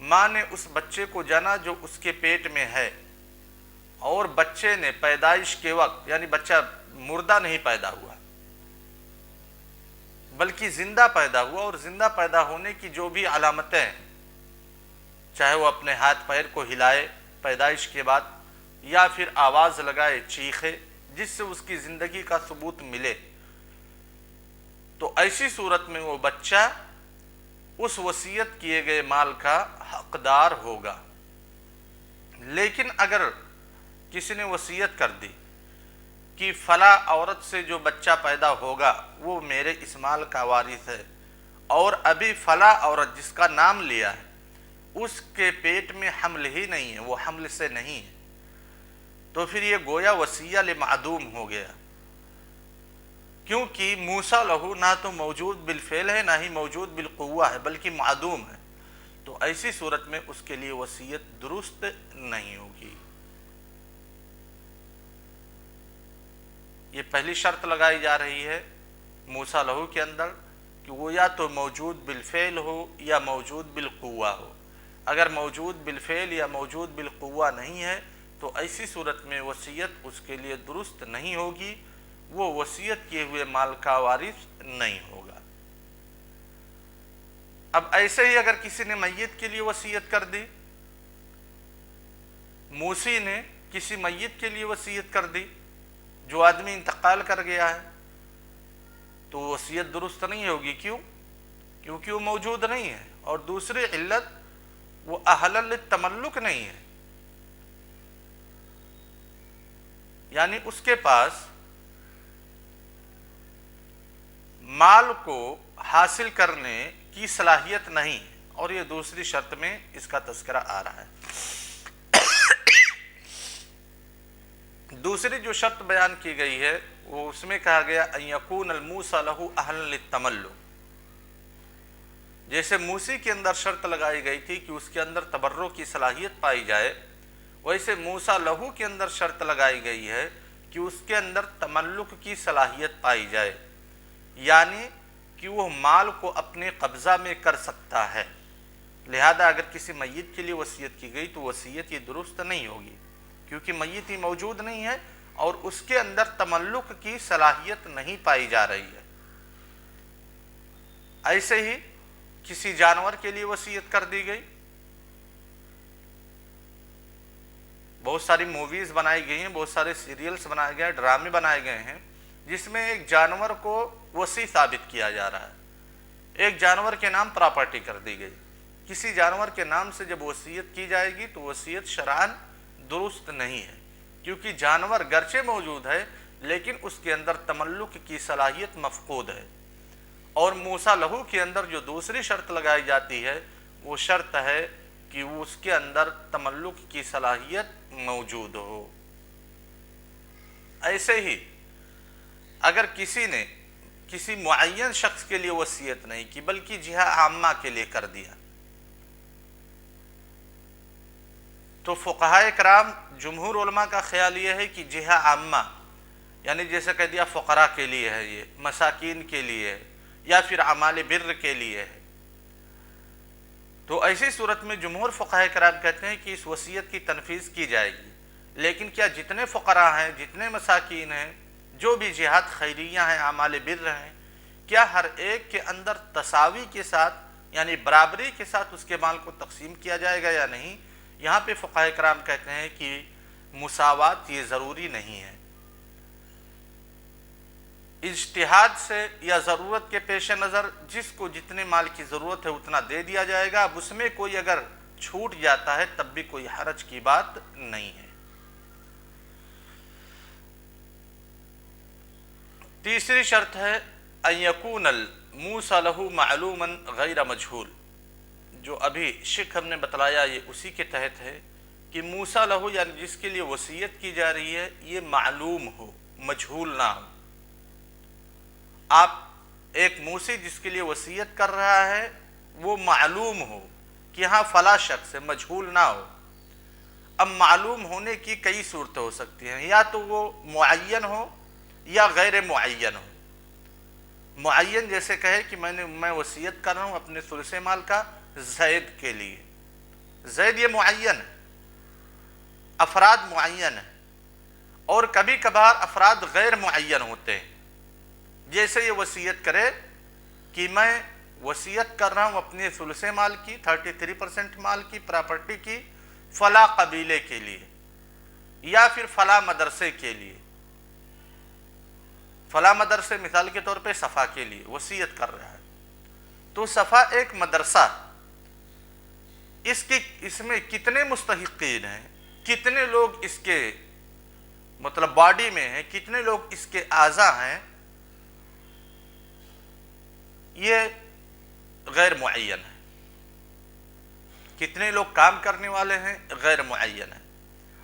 ماں نے اس بچے کو جنا جو اس کے پیٹ میں ہے، اور بچے نے پیدائش کے وقت، یعنی بچہ مردہ نہیں پیدا ہوا بلکہ زندہ پیدا ہوا، اور زندہ پیدا ہونے کی جو بھی علامتیں ہیں، چاہے وہ اپنے ہاتھ پیر کو ہلائے پیدائش کے بعد، یا پھر آواز لگائے، چیخے، جس سے اس کی زندگی کا ثبوت ملے، تو ایسی صورت میں وہ بچہ اس وصیت کیے گئے مال کا حقدار ہوگا۔ لیکن اگر کسی نے وصیت کر دی کہ فلاں عورت سے جو بچہ پیدا ہوگا وہ میرے اس مال کا وارث ہے، اور ابھی فلاں عورت جس کا نام لیا ہے اس کے پیٹ میں حمل ہی نہیں ہے، وہ حمل سے نہیں ہے، تو پھر یہ گویا وصیہ لمعدوم ہو گیا، کیونکہ موسیٰ لہو نہ تو موجود بالفعل ہے، نہ ہی موجود بالقوہ ہے، بلکہ معدوم ہے، تو ایسی صورت میں اس کے لیے وصیت درست نہیں ہوگی۔ یہ پہلی شرط لگائی جا رہی ہے موسیٰ لہو کے اندر کہ وہ یا تو موجود بالفعل ہو یا موجود بالقوہ ہو۔ اگر موجود بالفعل یا موجود بالقوہ نہیں ہے تو ایسی صورت میں وصیت اس کے لیے درست نہیں ہوگی، وہ وصیت کیے ہوئے مال کا وارث نہیں ہوگا۔ اب ایسے ہی اگر کسی نے میت کے لیے وصیت کر دی، موسی نے کسی میت کے لیے وصیت کر دی، جو آدمی انتقال کر گیا ہے، تو وصیت درست نہیں ہوگی۔ کیوں؟ کیونکہ وہ موجود نہیں ہے، اور دوسری علت وہ اہل للتملک نہیں ہے، یعنی اس کے پاس مال کو حاصل کرنے کی صلاحیت نہیں، اور یہ دوسری شرط میں اس کا تذکرہ آ رہا ہے۔ دوسری جو شرط بیان کی گئی ہے وہ اس میں کہا گیا ان یکون الموصی لہ اہلا للتملک، جیسے موسی کے اندر شرط لگائی گئی تھی کہ اس کے اندر تبرع کی صلاحیت پائی جائے، ویسے موسیٰ لہو کے اندر شرط لگائی گئی ہے کہ اس کے اندر تملک کی صلاحیت پائی جائے، یعنی کہ وہ مال کو اپنے قبضہ میں کر سکتا ہے۔ لہذا اگر کسی میت کے لیے وصیت کی گئی تو وصیت یہ درست نہیں ہوگی، کیونکہ میت ہی موجود نہیں ہے اور اس کے اندر تملک کی صلاحیت نہیں پائی جا رہی ہے۔ ایسے ہی کسی جانور کے لیے وصیت کر دی گئی، بہت ساری موویز بنائی گئی ہیں، بہت سارے سیریلز بنائے گئے ہیں، ڈرامے بنائے گئے ہیں، جس میں ایک جانور کو وصی ثابت کیا جا رہا ہے، ایک جانور کے نام پراپرٹی کر دی گئی۔ کسی جانور کے نام سے جب وصیت کی جائے گی تو وصیت شرعاً درست نہیں ہے، کیونکہ جانور گرچہ موجود ہے لیکن اس کے اندر تملک کی صلاحیت مفقود ہے، اور موسیٰ لہو کے اندر جو دوسری شرط لگائی جاتی ہے وہ شرط ہے کہ اس کے اندر تملک کی صلاحیت موجود ہو۔ ایسے ہی اگر کسی نے کسی معین شخص کے لیے وصیت نہیں کی بلکہ جہہ عامہ کے لیے کر دیا، تو فقہائے کرام جمہور علماء کا خیال یہ ہے کہ جہہ عامہ یعنی جیسے کہہ دیا فقراء کے لیے ہے، یہ مساکین کے لیے ہے، یا پھر اعمال بر کے لیے ہے، تو ایسی صورت میں جمہور فقہائے کرام کہتے ہیں کہ اس وصیت کی تنفیذ کی جائے گی۔ لیکن کیا جتنے فقراء ہیں، جتنے مساکین ہیں، جو بھی جہاد خیریہ ہیں، اعمال بر ہیں، کیا ہر ایک کے اندر تساوی کے ساتھ یعنی برابری کے ساتھ اس کے مال کو تقسیم کیا جائے گا یا نہیں؟ یہاں پہ فقہائے کرام کہتے ہیں کہ مساوات یہ ضروری نہیں ہے، اجتہاد سے یا ضرورت کے پیش نظر جس کو جتنے مال کی ضرورت ہے اتنا دے دیا جائے گا، اب اس میں کوئی اگر چھوٹ جاتا ہے تب بھی کوئی حرج کی بات نہیں ہے۔ تیسری شرط ہے ان یکون الموصی لہ معلوما غیر مجہول، جو ابھی شک ہم نے بتلایا یہ اسی کے تحت ہے کہ موصی لہ یعنی جس کے لیے وصیت کی جا رہی ہے یہ معلوم ہو، مجہول نہ ہو۔ آپ ایک موصی جس کے لیے وصیت کر رہا ہے وہ معلوم ہو کہ ہاں فلاں شخص ہے، مجہول نہ ہو۔ اب معلوم ہونے کی کئی صورتیں ہو سکتی ہیں، یا تو وہ معین ہو یا غیر معین ہو۔ معین جیسے کہے کہ میں وصیت کر رہا ہوں اپنے ثلث مال کا زید کے لیے، زید یہ معین ہے، افراد معین ہیں، اور کبھی کبھار افراد غیر معین ہوتے ہیں. جیسے یہ وصیت کرے کہ میں وصیت کر رہا ہوں اپنے ثلث مال کی 33% مال کی پراپرٹی کی فلاں قبیلے کے لیے یا پھر فلاں مدرسے کے لیے. فلاں مدرسے مثال کے طور پہ صفا کے لیے وصیت کر رہا ہے، تو صفا ایک مدرسہ، اس میں کتنے مستحقین ہیں، کتنے لوگ اس کے مطلب باڈی میں ہیں، کتنے لوگ اس کے اعضاء ہیں، یہ غیر معین ہے. کتنے لوگ کام کرنے والے ہیں، غیر معین ہے.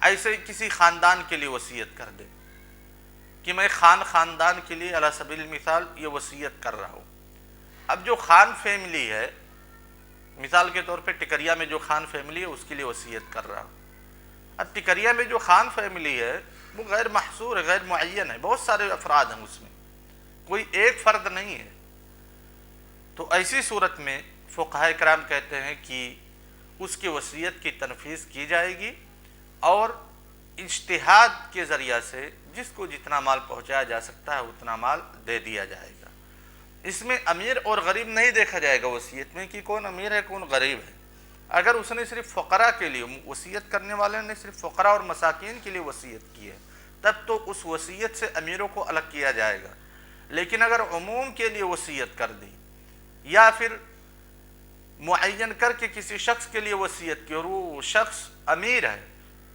ایسے کسی خاندان کے لیے وصیت کر دے کہ میں خاندان کے لیے علی سبیل المثال یہ وصیت کر رہا ہوں. اب جو خان فیملی ہے، مثال کے طور پہ ٹکریا میں جو خان فیملی ہے اس کے لیے وصیت کر رہا ہوں. اب ٹکریا میں جو خان فیملی ہے وہ غیر محصور ہے، غیر معین ہے، بہت سارے افراد ہیں اس میں، کوئی ایک فرد نہیں ہے. تو ایسی صورت میں فقہاء کرام کہتے ہیں کہ اس کی وصیت کی تنفیذ کی جائے گی اور اجتہاد کے ذریعہ سے جس کو جتنا مال پہنچایا جا سکتا ہے اتنا مال دے دیا جائے گا. اس میں امیر اور غریب نہیں دیکھا جائے گا وصیت میں کہ کون امیر ہے کون غریب ہے. اگر اس نے صرف فقراء کے لیے وصیت کرنے والے نے صرف فقراء اور مساکین کے لیے وصیت کی ہے تب تو اس وصیت سے امیروں کو الگ کیا جائے گا. لیکن اگر عموم کے لیے وصیت کر دی یا پھر معین کر کے کسی شخص کے لیے وصیت کی اور وہ شخص امیر ہے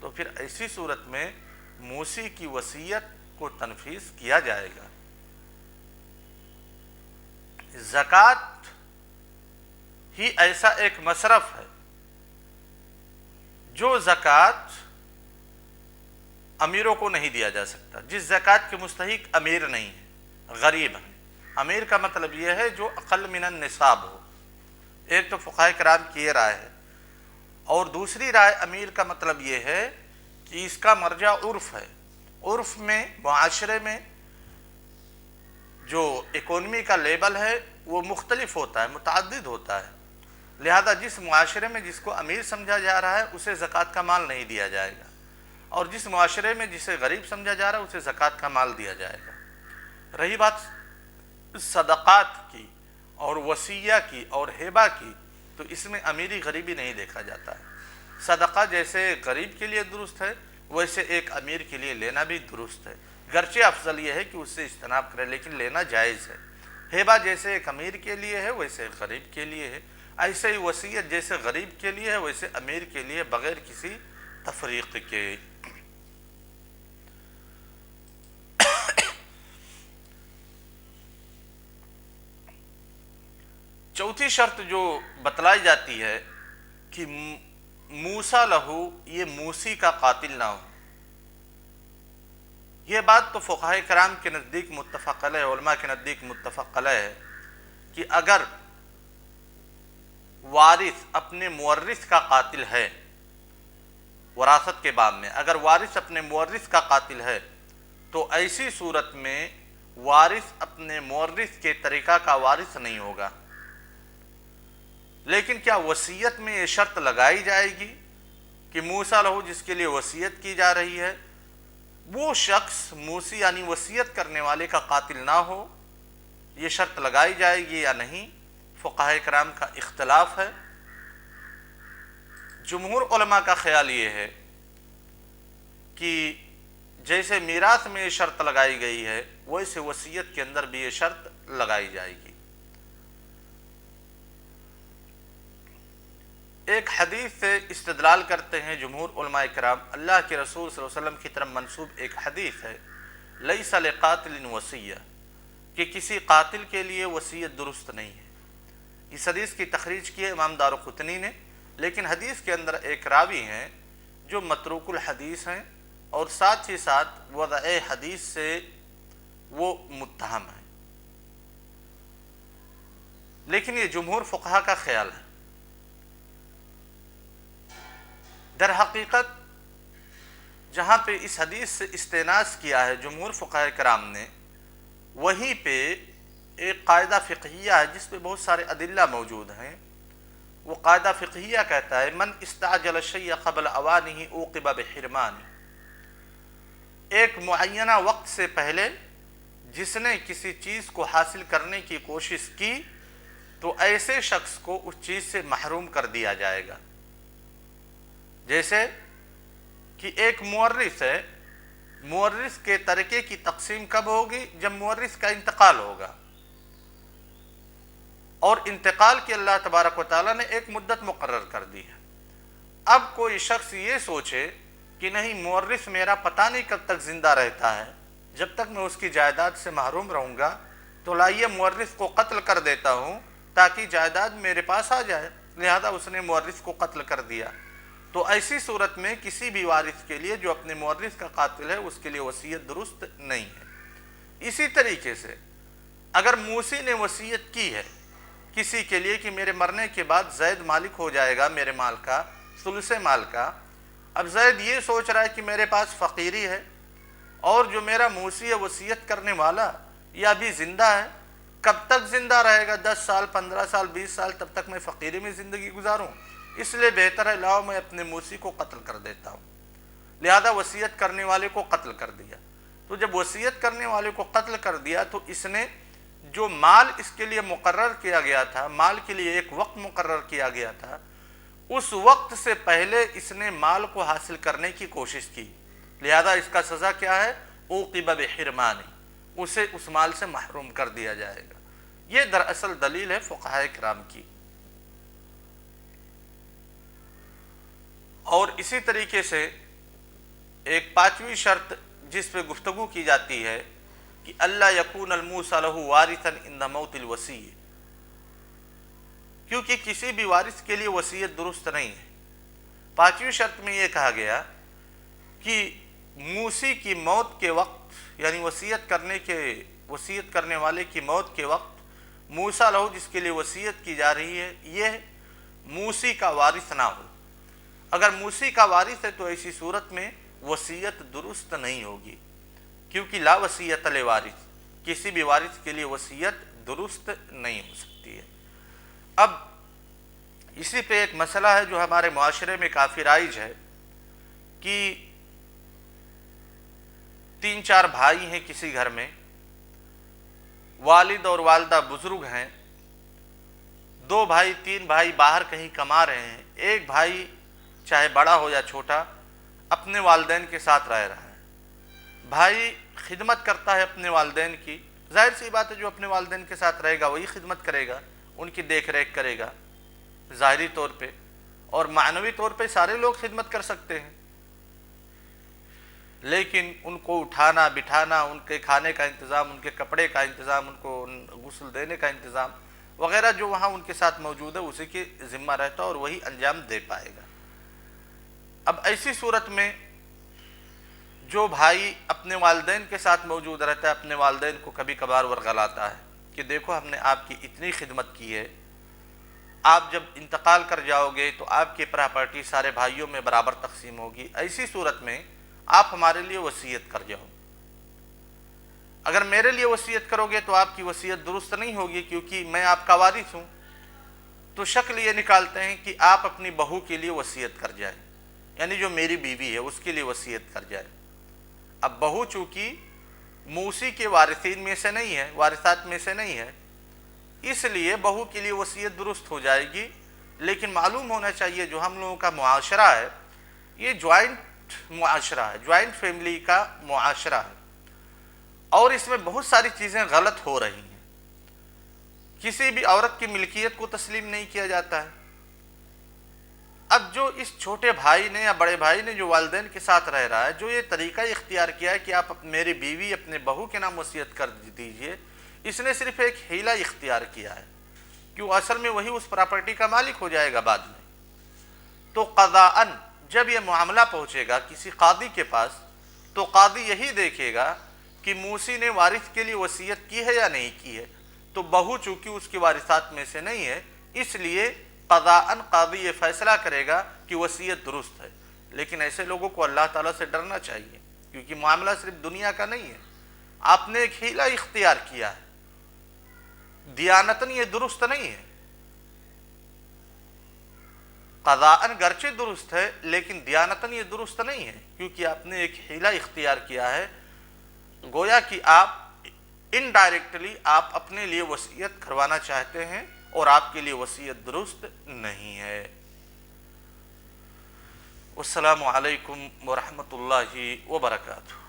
تو پھر ایسی صورت میں موصی کی وصیت کو تنفیذ کیا جائے گا. زکوٰۃ ہی ایسا ایک مصرف ہے جو زکوٰۃ امیروں کو نہیں دیا جا سکتا. جس زکوٰۃ کے مستحق امیر نہیں ہے، غریب ہے. امیر کا مطلب یہ ہے جو اقل من النصاب ہو. ایک تو فقہاء کرام کی یہ رائے ہے، اور دوسری رائے امیر کا مطلب یہ ہے کہ اس کا مرجع عرف ہے. عرف میں معاشرے میں جو اکانومی کا لیبل ہے وہ مختلف ہوتا ہے، متعدد ہوتا ہے. لہذا جس معاشرے میں جس کو امیر سمجھا جا رہا ہے اسے زکوٰۃ کا مال نہیں دیا جائے گا، اور جس معاشرے میں جسے غریب سمجھا جا رہا ہے اسے زکوٰۃ کا مال دیا جائے گا. رہی بات صدقات کی اور وصیہ کی اور ہبہ کی، تو اس میں امیری غریبی نہیں دیکھا جاتا ہے. صدقہ جیسے غریب کے لیے درست ہے ویسے ایک امیر کے لیے لینا بھی درست ہے، گرچہ افضل یہ ہے کہ اس سے اجتناب کرے لیکن لینا جائز ہے. ہبہ جیسے ایک امیر کے لیے ہے ویسے ایک غریب کے لیے ہے. ایسے ہی وصیت جیسے غریب کے لیے ہے ویسے امیر کے لیے بغیر کسی تفریق کے. چوتھی شرط جو بتلائی جاتی ہے کہ موسیٰ لہو، یہ موسی کا قاتل نہ ہو. یہ بات تو فقہاء کرام کے نزدیک متفق علیہ، علماء کے نزدیک متفق علیہ ہے کہ اگر وارث اپنے مورث کا قاتل ہے، وراثت کے باب میں اگر وارث اپنے مورث کا قاتل ہے تو ایسی صورت میں وارث اپنے مورث کے طریقہ کا وارث نہیں ہوگا. لیکن کیا وصیت میں یہ شرط لگائی جائے گی کہ موسیٰ لہو جس کے لیے وصیت کی جا رہی ہے وہ شخص موسی یعنی وصیت کرنے والے کا قاتل نہ ہو؟ یہ شرط لگائی جائے گی یا نہیں؟ فقہاء کرام کا اختلاف ہے. جمہور علماء کا خیال یہ ہے کہ جیسے میراث میں یہ شرط لگائی گئی ہے ویسے وصیت کے اندر بھی یہ شرط لگائی جائے گی. ایک حدیث سے استدلال کرتے ہیں جمہور علماء کرام. اللہ کے رسول صلی اللہ علیہ وسلم کی طرف منسوب ایک حدیث ہے، لیس لقاتل وصیہ، کہ کسی قاتل کے لیے وصیت درست نہیں ہے. اس حدیث کی تخریج کی ہے امام دارقطنی نے، لیکن حدیث کے اندر ایک راوی ہیں جو متروک الحدیث ہیں اور ساتھ ہی ساتھ وضع حدیث سے وہ متہم ہیں. لیکن یہ جمہور فقہا کا خیال ہے. در حقیقت جہاں پہ اس حدیث سے استئناس کیا ہے جمہور فقہاء کرام نے، وہیں پہ ایک قاعدہ فقہیہ ہے جس پہ بہت سارے ادلہ موجود ہیں، وہ قاعدہ فقہیہ کہتا ہے من استعجل الشیء قبل اوانہ عوقب بحرمان، ایک معینہ وقت سے پہلے جس نے کسی چیز کو حاصل کرنے کی کوشش کی تو ایسے شخص کو اس چیز سے محروم کر دیا جائے گا۔ جیسے کہ ایک مورث ہے، مورث کے ترکے کی تقسیم کب ہوگی؟ جب مورث کا انتقال ہوگا، اور انتقال کی اللہ تبارک و تعالیٰ نے ایک مدت مقرر کر دی ہے۔ اب کوئی شخص یہ سوچے کہ نہیں مورث میرا پتہ نہیں کب تک زندہ رہتا ہے، جب تک میں اس کی جائیداد سے محروم رہوں گا تو لائیے مورث کو قتل کر دیتا ہوں تاکہ جائیداد میرے پاس آ جائے، لہذا اس نے مورث کو قتل کر دیا۔ تو ایسی صورت میں کسی بھی وارث کے لیے جو اپنے مورث کا قاتل ہے اس کے لیے وصیت درست نہیں ہے۔ اسی طریقے سے اگر موصی نے وصیت کی ہے کسی کے لیے کہ میرے مرنے کے بعد زید مالک ہو جائے گا میرے مال کا، ثلث مال کا، اب زید یہ سوچ رہا ہے کہ میرے پاس فقیری ہے اور جو میرا موصی ہے وصیت کرنے والا یہ ابھی زندہ ہے، کب تک زندہ رہے گا؟ 10 سال، 15 سال، 20 سال، تب تک میں فقیری میں زندگی گزاروں، اس لیے بہتر ہے لاؤ میں اپنے موصی کو قتل کر دیتا ہوں، لہذا وصیت کرنے والے کو قتل کر دیا۔ تو جب وصیت کرنے والے کو قتل کر دیا تو اس نے جو مال اس کے لیے مقرر کیا گیا تھا، مال کے لیے ایک وقت مقرر کیا گیا تھا، اس وقت سے پہلے اس نے مال کو حاصل کرنے کی کوشش کی، لہذا اس کا سزا کیا ہے؟ عوقب بحرمان، اسے اس مال سے محروم کر دیا جائے گا۔ یہ دراصل دلیل ہے فقہائے کرام کی۔ اور اسی طریقے سے ایک 5ویں شرط جس پہ گفتگو کی جاتی ہے کہ اللہ یکون الموصی لہ وارثا عند موت الوصی، کیونکہ کسی بھی وارث کے لیے وصیت درست نہیں ہے۔ 5ویں شرط میں یہ کہا گیا کہ موصی کی موت کے وقت، یعنی وصیت کرنے والے کی موت کے وقت موصی لہ جس کے لیے وصیت کی جا رہی ہے یہ موصی کا وارث نہ ہو۔ اگر موصی کا وارث ہے تو ایسی صورت میں وصیت درست نہیں ہوگی، کیونکہ لا وصیت لوارث، کسی بھی وارث کے لیے وصیت درست نہیں ہو سکتی ہے۔ اب اسی پہ ایک مسئلہ ہے جو ہمارے معاشرے میں کافی رائج ہے کہ 3-4 بھائی ہیں کسی گھر میں، والد اور والدہ بزرگ ہیں، 2 بھائی 3 بھائی باہر کہیں کما رہے ہیں، ایک بھائی چاہے بڑا ہو یا چھوٹا اپنے والدین کے ساتھ رہ رہا ہے۔ بھائی خدمت کرتا ہے اپنے والدین کی، ظاہر سی بات ہے جو اپنے والدین کے ساتھ رہے گا وہی خدمت کرے گا، ان کی دیکھ ریکھ کرے گا ظاہری طور پہ، اور معنوی طور پہ سارے لوگ خدمت کر سکتے ہیں، لیکن ان کو اٹھانا بٹھانا، ان کے کھانے کا انتظام، ان کے کپڑے کا انتظام، ان کو غسل دینے کا انتظام وغیرہ جو وہاں ان کے ساتھ موجود ہے اسی کے ذمہ رہتا ہے اور وہی انجام دے پائے گا۔ اب ایسی صورت میں جو بھائی اپنے والدین کے ساتھ موجود رہتا ہے اپنے والدین کو کبھی کبھار ورغلاتا ہے کہ دیکھو ہم نے آپ کی اتنی خدمت کی ہے، آپ جب انتقال کر جاؤ گے تو آپ کی پراپرٹی سارے بھائیوں میں برابر تقسیم ہوگی، ایسی صورت میں آپ ہمارے لیے وصیت کر جاؤ۔ اگر میرے لیے وصیت کرو گے تو آپ کی وصیت درست نہیں ہوگی کیونکہ میں آپ کا وارث ہوں، تو شکل یہ نکالتے ہیں کہ آپ اپنی بہو کے لیے وصیت کر جائیں، یعنی جو میری بیوی ہے اس کے لیے وصیت کر جائے۔ اب بہو چونکہ موصی کے وارثین میں سے نہیں ہے، وارثات میں سے نہیں ہے، اس لیے بہو کے لیے وصیت درست ہو جائے گی، لیکن معلوم ہونا چاہیے جو ہم لوگوں کا معاشرہ ہے یہ جوائنٹ معاشرہ ہے، جوائنٹ فیملی کا معاشرہ ہے، اور اس میں بہت ساری چیزیں غلط ہو رہی ہیں۔ کسی بھی عورت کی ملکیت کو تسلیم نہیں کیا جاتا ہے۔ اب جو اس چھوٹے بھائی نے یا بڑے بھائی نے جو والدین کے ساتھ رہ رہا ہے، جو یہ طریقہ اختیار کیا ہے کہ آپ میری بیوی اپنے بہو کے نام وصیت کر دیجئے، اس نے صرف ایک حیلہ اختیار کیا ہے، کیوں اصل میں وہی اس پراپرٹی کا مالک ہو جائے گا بعد میں۔ تو قضاءً جب یہ معاملہ پہنچے گا کسی قاضی کے پاس تو قاضی یہی دیکھے گا کہ موصی نے وارث کے لیے وصیت کی ہے یا نہیں کی ہے، تو بہو چونکہ اس کی وارثات میں سے نہیں ہے اس لیے قضاءً قاضی یہ فیصلہ کرے گا کہ وصیت درست ہے۔ لیکن ایسے لوگوں کو اللہ تعالیٰ سے ڈرنا چاہیے کیونکہ معاملہ صرف دنیا کا نہیں ہے، آپ نے ایک حیلہ اختیار کیا ہے، دیانتاً یہ درست نہیں ہے۔ قضاءً گرچہ درست ہے لیکن دیانتاً یہ درست نہیں ہے، کیونکہ آپ نے ایک حیلہ اختیار کیا ہے، گویا کہ آپ انڈائریکٹلی آپ اپنے لیے وصیت کروانا چاہتے ہیں اور آپ کے لیے وصیت درست نہیں ہے۔ السلام علیکم ورحمۃ اللہ وبرکاتہ۔